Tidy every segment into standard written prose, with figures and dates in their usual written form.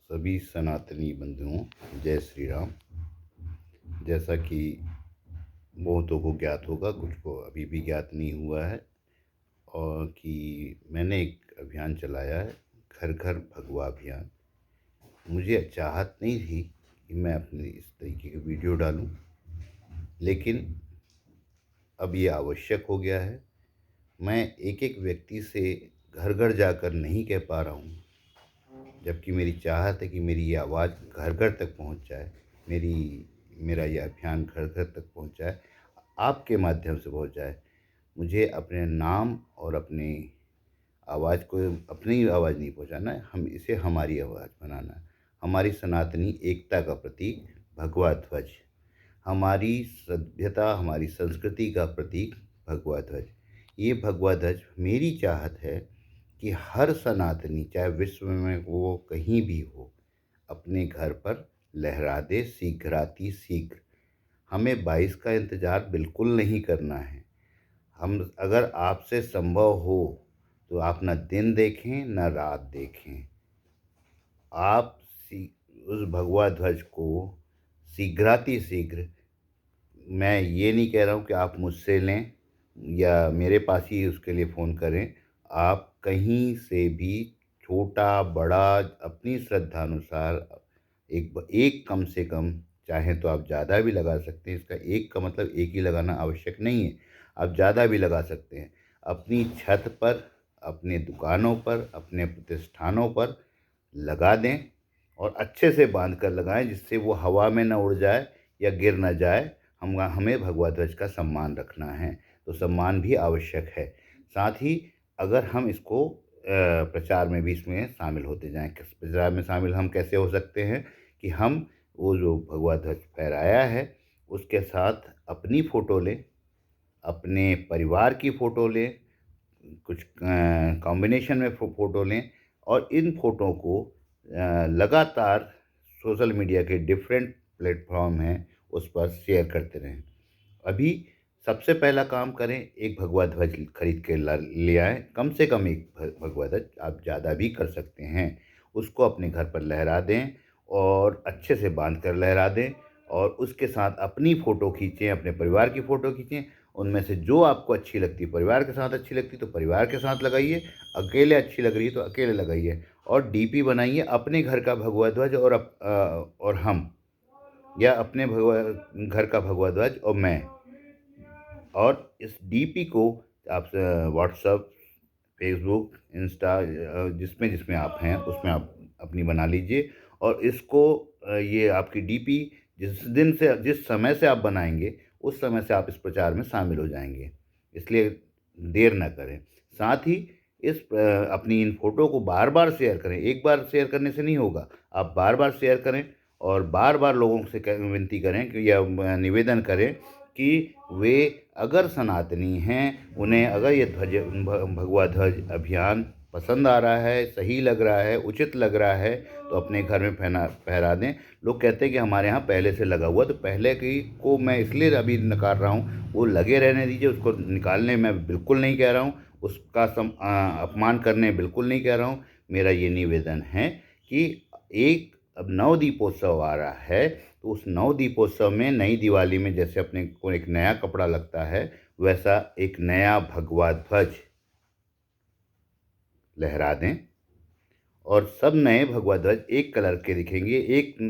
सभी सनातनी बंधुओं, जय श्री राम। जैसा कि बहुतों को ज्ञात होगा, कुछ को अभी भी ज्ञात नहीं हुआ है, और कि मैंने एक अभियान चलाया है, घर घर भगवा अभियान। मुझे चाहत नहीं थी कि मैं अपने इस तरीके की वीडियो डालूं, लेकिन अब ये आवश्यक हो गया है। मैं एक एक व्यक्ति से घर घर जाकर नहीं कह पा रहा हूँ, जबकि मेरी चाहत है कि मेरी ये आवाज़ घर घर तक पहुँच जाए, मेरा ये अभियान घर घर तक पहुँच जाए, आपके माध्यम से पहुँच जाए। मुझे अपने नाम और अपनी आवाज़ को, अपनी आवाज़ नहीं पहुँचाना है, हम इसे हमारी आवाज़ बनाना है। हमारी सनातनी एकता का प्रतीक भगवा ध्वज, हमारी सभ्यता, हमारी संस्कृति का प्रतीक भगवा ध्वज। ये भगवा ध्वज मेरी चाहत है कि हर सनातनी, चाहे विश्व में वो कहीं भी हो, अपने घर पर लहरा दे शीघ्राति शीघ्र। हमें 22 का इंतज़ार बिल्कुल नहीं करना है। हम, अगर आपसे संभव हो तो आप न दिन देखें न रात देखें, आप उस भगवा ध्वज को शीघ्राति शीघ्र, मैं ये नहीं कह रहा हूँ कि आप मुझसे लें या मेरे पास ही उसके लिए फ़ोन करें। आप कहीं से भी, छोटा बड़ा, अपनी श्रद्धा अनुसार एक कम से कम, चाहें तो आप ज़्यादा भी लगा सकते हैं। इसका एक का मतलब एक ही लगाना आवश्यक नहीं है, आप ज़्यादा भी लगा सकते हैं। अपनी छत पर, अपने दुकानों पर, अपने प्रतिष्ठानों पर लगा दें, और अच्छे से बांध कर लगाएं, जिससे वो हवा में न उड़ जाए या गिर न जाए। हमें भगवा ध्वज का सम्मान रखना है, तो सम्मान भी आवश्यक है। साथ ही अगर हम इसको प्रचार में भी इसमें शामिल होते जाएं, प्रचार में शामिल हम कैसे हो सकते हैं कि हम वो जो भगवा ध्वज फहराया है उसके साथ अपनी फ़ोटो लें, अपने परिवार की फ़ोटो लें, कुछ कॉम्बिनेशन में फ़ोटो लें, और इन फ़ोटो को लगातार सोशल मीडिया के डिफरेंट प्लेटफॉर्म हैं उस पर शेयर करते रहें। अभी सबसे पहला काम करें, एक भगवा ध्वज खरीद के ले आएँ। कम से कम एक भगवा ध्वज, आप ज़्यादा भी कर सकते हैं। उसको अपने घर पर लहरा दें और अच्छे से बांध कर लहरा दें, और उसके साथ अपनी फ़ोटो खींचें, अपने परिवार की फ़ोटो खींचें। उनमें से जो आपको अच्छी लगती है, परिवार के साथ अच्छी लगती है तो परिवार के साथ लगाइए, अकेले अच्छी लग रही है तो अकेले लगाइए, और डीपी बनाइए अपने घर का भगवा ध्वज और हम, या अपने भगवा घर का भगवा ध्वज और मैं। और इस डीपी को आप व्हाट्सएप, फेसबुक, इंस्टा, जिसमें जिसमें आप हैं उसमें आप अपनी बना लीजिए, और इसको ये आपकी डीपी जिस समय से आप बनाएंगे उस समय से आप इस प्रचार में शामिल हो जाएंगे, इसलिए देर ना करें। साथ ही अपनी इन फ़ोटो को बार बार शेयर करें। एक बार शेयर करने से नहीं होगा, आप बार बार शेयर करें, और बार बार लोगों से विनती करें कि, या निवेदन करें कि वे अगर सनातनी हैं, उन्हें अगर ये भगवा ध्वज अभियान पसंद आ रहा है, सही लग रहा है, उचित लग रहा है, तो अपने घर में फहरा दें। लोग कहते हैं कि हमारे यहाँ पहले से लगा हुआ, तो पहले की को मैं इसलिए अभी नकार रहा हूँ, वो लगे रहने दीजिए, उसको निकालने मैं बिल्कुल नहीं कह रहा हूँ, उसका अपमान करने बिल्कुल नहीं कह रहा हूँ। मेरा ये निवेदन है कि अब नव दीपोत्सव आ रहा है, तो उस नव दीपोत्सव में, नई दिवाली में जैसे अपने को एक नया कपड़ा लगता है, वैसा एक नया भगवा ध्वज लहरा दें, और सब नए भगवा ध्वज एक कलर के दिखेंगे,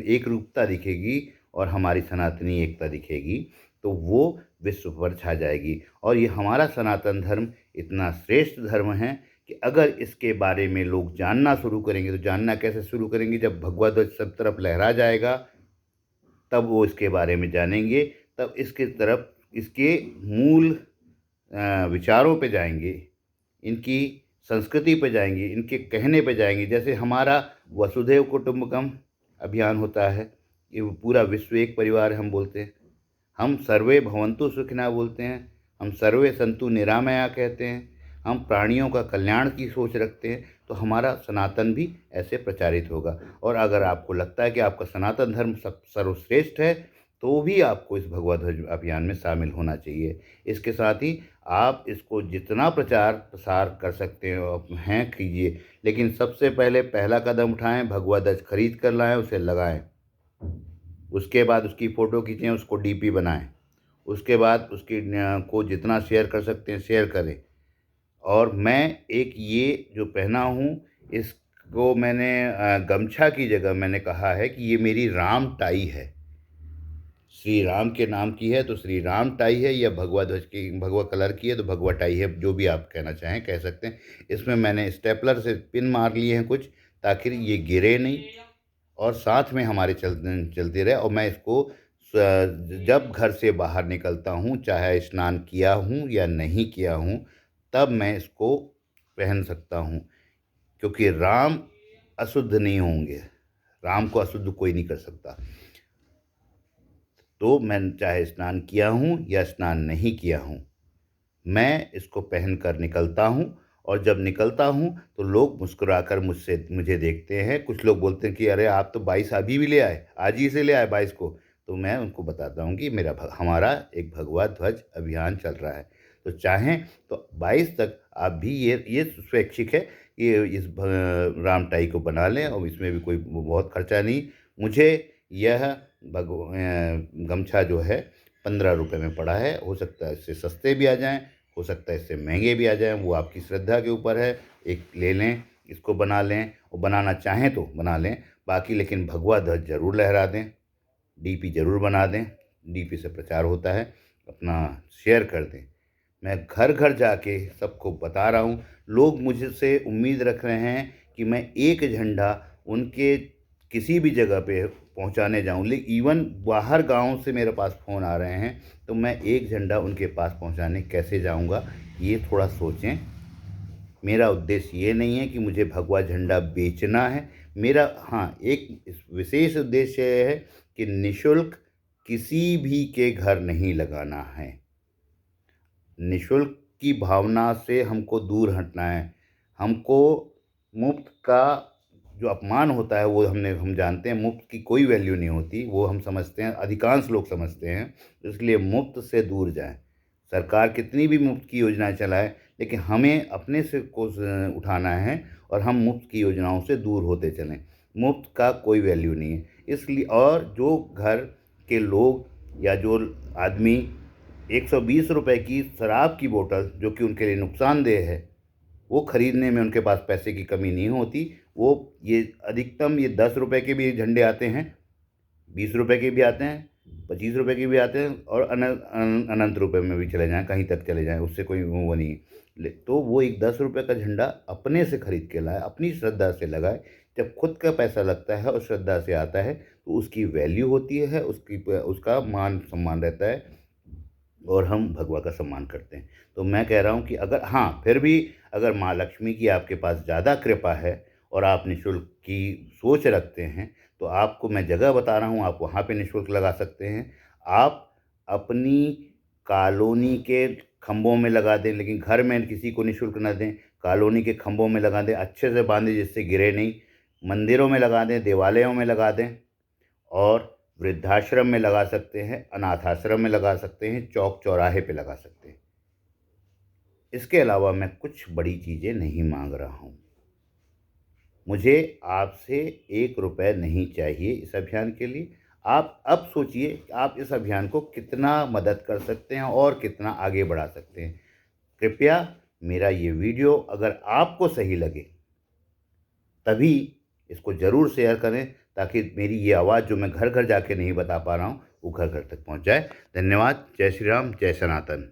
एक रूपता दिखेगी, और हमारी सनातनी एकता दिखेगी, तो वो विश्व पर छा जाएगी। और ये हमारा सनातन धर्म इतना श्रेष्ठ धर्म है कि अगर इसके बारे में लोग जानना शुरू करेंगे, तो जानना कैसे शुरू करेंगे, जब भगवा ध्वज सब तरफ लहरा जाएगा, तब वो इसके बारे में जानेंगे, तब इसके मूल विचारों पे जाएंगे, इनकी संस्कृति पे जाएंगे, इनके कहने पे जाएंगे। जैसे हमारा वसुधैव कुटुंबकम अभियान होता है, ये पूरा विश्व एक परिवार है, हम बोलते हैं। हम सर्वे भवन्तु सुखिनः बोलते हैं, हम सर्वे सन्तु निरामया कहते हैं, हम प्राणियों का कल्याण की सोच रखते हैं, तो हमारा सनातन भी ऐसे प्रचारित होगा। और अगर आपको लगता है कि आपका सनातन धर्म सर्वश्रेष्ठ है, तो भी आपको इस भगवा ध्वज अभियान में शामिल होना चाहिए। इसके साथ ही आप इसको जितना प्रचार प्रसार कर सकते हैं कीजिए, लेकिन सबसे पहले पहला कदम उठाएं, भगवा ध्वज खरीद कर लाएं, उसे लगाएं। उसके बाद उसकी फ़ोटो खींचें, उसको डीपी बनाएं। उसके बाद उसकी को जितना शेयर कर सकते हैं शेयर करें। और मैं एक ये जो पहना हूँ, इसको मैंने गमछा की जगह मैंने कहा है कि ये मेरी राम टाई है। श्री राम के नाम की है तो श्री राम टाई है, या भगवा ध्वज की भगवा कलर की है तो भगवा टाई है, जो भी आप कहना चाहें कह सकते हैं। इसमें मैंने स्टेपलर से पिन मार लिए हैं कुछ, ताकि ये गिरे नहीं और साथ में हमारे चलते रहे। और मैं इसको जब घर से बाहर निकलता हूँ, चाहे स्नान किया हूँ या नहीं किया हूँ, तब मैं इसको पहन सकता हूँ, क्योंकि राम अशुद्ध नहीं होंगे। राम को अशुद्ध कोई नहीं कर सकता। तो मैं चाहे स्नान किया हूँ या स्नान नहीं किया हूँ, मैं इसको पहन कर निकलता हूँ। और जब निकलता हूँ तो लोग मुस्कुराकर मुझे देखते हैं। कुछ लोग बोलते हैं कि अरे आप तो 22 अभी भी ले आए, आज ही से ले आए 22 को। तो मैं उनको बताता हूँ कि हमारा एक भगवा ध्वज अभियान चल रहा है। तो चाहें तो 22 तक आप भी ये स्वैच्छिक है कि इस राम टाई को बना लें, और इसमें भी कोई बहुत खर्चा नहीं। मुझे यह गमछा जो है 15 रुपये में पड़ा है। हो सकता है इससे सस्ते भी आ जाएं, हो सकता है इससे महंगे भी आ जाएं, वो आपकी श्रद्धा के ऊपर है। एक ले लें, इसको बना लें, और बनाना चाहें तो बना लें। बाकी लेकिन भगवा ध्वज ज़रूर लहरा दें, डीपी ज़रूर बना दें, डीपी से प्रचार होता है। अपना शेयर कर दें। मैं घर घर जाके सबको बता रहा हूँ। लोग मुझसे उम्मीद रख रहे हैं कि मैं एक झंडा उनके किसी भी जगह पे पहुंचाने जाऊं। लेकिन इवन बाहर गांव से मेरे पास फ़ोन आ रहे हैं, तो मैं एक झंडा उनके पास पहुंचाने कैसे जाऊंगा, ये थोड़ा सोचें। मेरा उद्देश्य ये नहीं है कि मुझे भगवा झंडा बेचना है। मेरा एक विशेष उद्देश्य है कि निःशुल्क किसी भी के घर नहीं लगाना है। निःशुल्क की भावना से हमको दूर हटना है। हमको मुफ्त का जो अपमान होता है वो हम जानते हैं। मुफ्त की कोई वैल्यू नहीं होती, वो हम समझते हैं, अधिकांश लोग समझते हैं। इसलिए मुफ्त से दूर जाएं। सरकार कितनी भी मुफ्त की योजनाएं चलाए, लेकिन हमें अपने से को उठाना है और हम मुफ्त की योजनाओं से दूर होते चलें। मुफ्त का कोई वैल्यू नहीं है। इसलिए और जो घर के लोग या जो आदमी 120 रुपए की शराब की बोतल, जो कि उनके लिए नुकसानदेह है, वो ख़रीदने में उनके पास पैसे की कमी नहीं होती। वो ये अधिकतम ये 10 रुपए के भी झंडे आते हैं, 20 रुपए के भी आते हैं, 25 रुपए के भी आते हैं, और अनंत रुपए में भी चले जाएं, कहीं तक चले जाएं, उससे कोई वो नहीं है। तो वो एक 10 रुपए का झंडा अपने से खरीद के लाए, अपनी श्रद्धा से लगाए। जब खुद का पैसा लगता है और श्रद्धा से आता है तो उसकी वैल्यू होती है, उसका मान सम्मान रहता है, और हम भगवा का सम्मान करते हैं। तो मैं कह रहा हूँ कि फिर भी अगर माँ लक्ष्मी की आपके पास ज़्यादा कृपा है और आप निःशुल्क की सोच रखते हैं, तो आपको मैं जगह बता रहा हूँ, आप वहाँ पे निःशुल्क लगा सकते हैं। आप अपनी कॉलोनी के खंभों में लगा दें, लेकिन घर में किसी को निःशुल्क न दें। कॉलोनी के खंभों में लगा दें, अच्छे से बांधें जिससे गिरे नहीं। मंदिरों में लगा दें, देवालयों में लगा दें, और वृद्धाश्रम में लगा सकते हैं, अनाथ आश्रम में लगा सकते हैं, चौक चौराहे पे लगा सकते हैं। इसके अलावा मैं कुछ बड़ी चीज़ें नहीं मांग रहा हूँ। मुझे आपसे 1 रुपए नहीं चाहिए इस अभियान के लिए। आप अब सोचिए कि आप इस अभियान को कितना मदद कर सकते हैं और कितना आगे बढ़ा सकते हैं। कृपया मेरा ये वीडियो अगर आपको सही लगे तभी इसको ज़रूर शेयर करें, ताकि मेरी ये आवाज़ जो मैं घर घर जाके नहीं बता पा रहा हूँ, वो घर घर तक पहुँच जाए। धन्यवाद। जय श्री राम, जय सनातन।